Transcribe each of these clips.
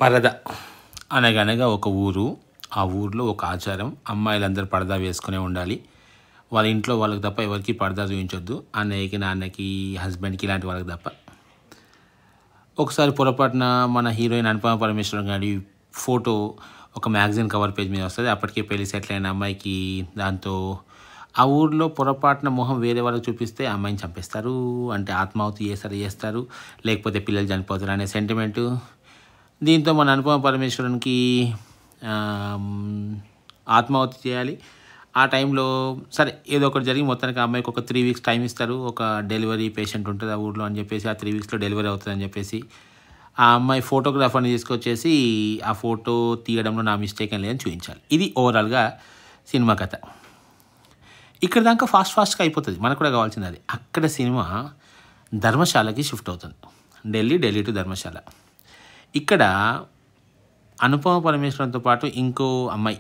పరద అనగనగా ఒక ఊరు. ఆ ఊర్లో ఒక ఆచారం, అమ్మాయిలందరూ పరదా వేసుకునే ఉండాలి. వాళ్ళ ఇంట్లో వాళ్ళకి తప్ప ఎవరికి పరదా చూపించొద్దు. అన్నయ్యకి, నాన్నకి, హస్బెండ్కి ఇలాంటి వాళ్ళకి తప్ప. ఒకసారి పొరపాటున మన హీరోయిన్ అనుపమ పరమేశ్వరన్ గారి ఫోటో ఒక మ్యాగజైన్ కవర్ పేజ్ మీద వస్తుంది. అప్పటికే పెళ్లి సెటిల్ అయిన అమ్మాయికి దాంతో ఆ ఊర్లో పొరపాటున మొహం వేరే వాళ్ళకి చూపిస్తే ఆ అమ్మాయిని చంపేస్తారు, అంటే ఆత్మాహుతి చేస్తారు, లేకపోతే పిల్లలు చనిపోతారు అనే సెంటిమెంటు. దీంతో మన అనుపమ పరమేశ్వరన్కి ఆత్మాహుతి చేయాలి. ఆ టైంలో సరే ఏదో ఒకటి జరిగి మొత్తానికి ఆ అమ్మాయికి ఒక 3 వీక్స్ టైం ఇస్తారు. ఒక డెలివరీ పేషెంట్ ఉంటుంది ఆ ఊర్లో అని చెప్పేసి, ఆ 3 వీక్స్లో డెలివరీ అవుతుంది అని చెప్పేసి ఆ అమ్మాయి ఫోటోగ్రాఫర్ని తీసుకొచ్చేసి ఆ ఫోటో తీయడంలో నా మిస్టేక్ ఏం లేదని చూపించాలి. ఇది ఓవరాల్గా సినిమా కథ. ఇక్కడ దాకా ఫాస్ట్గా అయిపోతుంది, మనకు కూడా కావాల్సింది అది. అక్కడ సినిమా ధర్మశాలకి షిఫ్ట్ అవుతుంది. ఢిల్లీ టు ధర్మశాల. ఇక్కడ అనుపమ పరమేశ్వరన్తో పాటు ఇంకో అమ్మాయి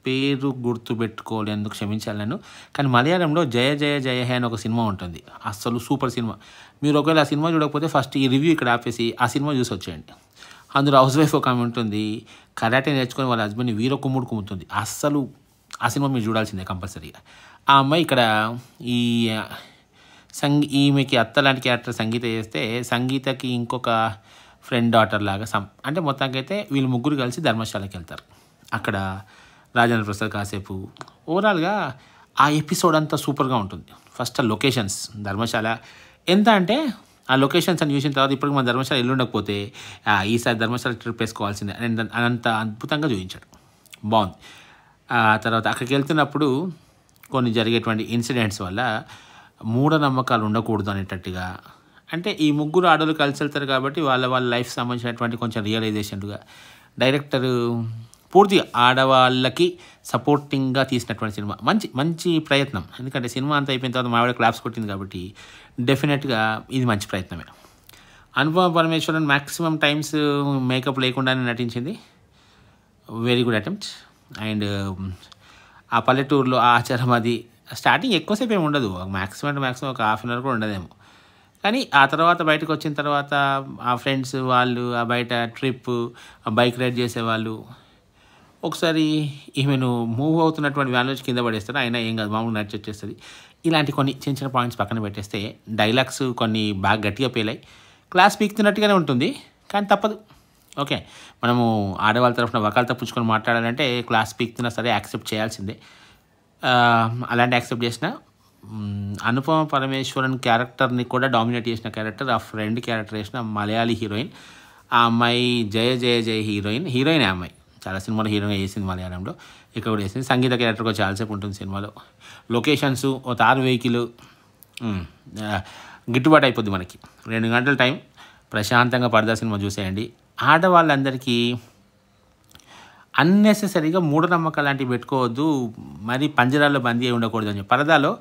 పేరు గుర్తుపెట్టుకోలేందుకు క్షమించాలి నన్ను, కానీ మలయాళంలో జయ జయ జయ హే అని ఒక సినిమా ఉంటుంది. అస్సలు సూపర్ సినిమా. మీరు ఒకవేళ ఆ సినిమా చూడకపోతే ఫస్ట్ ఈ రివ్యూ ఇక్కడ ఆపేసి ఆ సినిమా చూసి వచ్చేయండి. అందులో హౌస్ వైఫ్ ఒక ఆమె ఉంటుంది, కరాటే నేర్చుకొని వాళ్ళ హస్బెండ్ని వీరొక్కుమ్ముడు కుమ్ముతుంది. అస్సలు ఆ సినిమా మీరు చూడాల్సిందే కంపల్సరీగా. ఆ అమ్మాయి ఇక్కడ ఈ ఈమెకి అత్త లాంటి క్యారెక్టర్ సంగీత చేస్తే, సంగీతకి ఇంకొక ఫ్రెండ్ డాటర్ లాగా అంటే మొత్తానికైతే వీళ్ళు ముగ్గురు కలిసి ధర్మశాలకి వెళ్తారు. అక్కడ రాజేంద్ర ప్రసాద్ కాసేపు ఓవరాల్గా ఆ ఎపిసోడ్ అంతా సూపర్గా ఉంటుంది. ఫస్ట్ ఆ లొకేషన్స్ ధర్మశాల ఎంత అంటే ఆ లొకేషన్స్ అని చూసిన తర్వాత ఇప్పటికి మన ధర్మశాల ఇల్లు ఉండకపోతే ఈసారి ధర్మశాల ట్రిప్ వేసుకోవాల్సిందే అంత అద్భుతంగా చూపించాడు. బాగుంది. ఆ తర్వాత అక్కడికి వెళ్తున్నప్పుడు కొన్ని జరిగేటువంటి ఇన్సిడెంట్స్ వల్ల మూఢనమ్మకాలు ఉండకూడదు అనేటట్టుగా, అంటే ఈ ముగ్గురు ఆడవాళ్ళు కలిసి వెళ్తారు కాబట్టి వాళ్ళ లైఫ్ సంబంధించినటువంటి కొంచెం రియలైజేషన్గా డైరెక్టరు పూర్తిగా ఆడవాళ్ళకి సపోర్టింగ్గా తీసినటువంటి సినిమా. మంచి ప్రయత్నం. ఎందుకంటే సినిమా అంతా అయిపోయిన తర్వాత మావిడ క్లాప్స్ కొట్టింది కాబట్టి డెఫినెట్గా ఇది మంచి ప్రయత్నమే. Anupama Parameswaran maximum times makeup లేకుండానే నటించింది. Very good attempt. అండ్ ఆ పల్లెటూరులో ఆ ఆచారం అది స్టార్టింగ్ ఎక్కువసేపు ఏమి ఉండదు, మ్యాక్సిమం ఒక హాఫ్ అన్ అవర్ కూడా ఉండదేమో. కానీ ఆ తర్వాత బయటకు వచ్చిన తర్వాత ఆ ఫ్రెండ్స్ వాళ్ళు, ఆ బయట ట్రిప్, బైక్ రైడ్ చేసేవాళ్ళు ఒకసారి ఈమెను మూవ్ అవుతున్నటువంటి వ్యాన్ నుంచి కింద పడేస్తారు. అయినా ఏం కాదు, మామూలు నడిచి వచ్చేస్తుంది. ఇలాంటి కొన్ని చిన్న పాయింట్స్ పక్కన పెట్టేస్తే డైలాగ్స్ కొన్ని బాగా గట్టిగా పేలాయి. క్లాస్ పీకుతున్నట్టుగానే ఉంటుంది, కానీ తప్పదు. ఓకే, మనము ఆడవాళ్ళ తరఫున వకాలు తప్పించుకొని మాట్లాడాలంటే క్లాస్ పీకుతున్నా సరే యాక్సెప్ట్ చేయాల్సిందే. అలాంటి యాక్సెప్ట్ చేసిన అనుపమ పరమేశ్వరన్ క్యారెక్టర్ని కూడా డామినేట్ చేసిన క్యారెక్టర్, ఆ ఫ్రెండ్ క్యారెక్టర్ చేసిన మలయాళీ హీరోయిన్. ఆ అమ్మాయి జయ జయ జయ హీరోయిన్ ఆ అమ్మాయి చాలా సినిమాలో హీరోయిన్గా చేసింది మలయాళంలో, ఇక్కడ కూడా చేసింది. సంగీత క్యారెక్టర్ కూడా చాలాసేపు ఉంటుంది సినిమాలో. లొకేషన్స్, ఓ తారు వెహికల్, గిట్టుబాటు అయిపోద్ది మనకి. 2 గంటల టైం ప్రశాంతంగా పరదా సినిమా చూసేయండి. ఆడవాళ్ళందరికీ అన్నెసెసరీగా మూఢనమ్మకాలు లాంటివి పెట్టుకోవద్దు, మరి పంజరాల్లో బందీ అయి ఉండకూడదు అని చెప్పి పరదాలో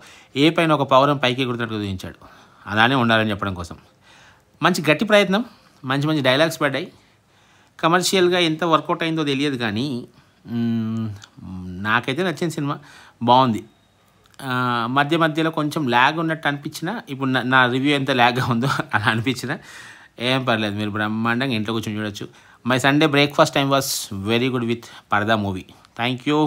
ఏ పైన ఒక పౌరం పైకి ఎగురుతున్నట్టు చూపించాడు. అలానే ఉండాలని చెప్పడం కోసం మంచి గట్టి ప్రయత్నం. మంచి డైలాగ్స్ పడ్డాయి. కమర్షియల్గా ఎంత వర్కౌట్ అయిందో తెలియదు, కానీ నాకైతే నచ్చిన సినిమా. బాగుంది. మధ్యలో కొంచెం ల్యాగ్ ఉన్నట్టు అనిపించిన, ఇప్పుడు నా రివ్యూ ఎంత ల్యాగ్గా ఉందో అలా అనిపించిన, ఏం పర్లేదు, మీరు బ్రహ్మాండంగా ఇంట్లో కూర్చొని చూడొచ్చు. My Sunday breakfast time was very good with పరదా మూవీ. Thank you.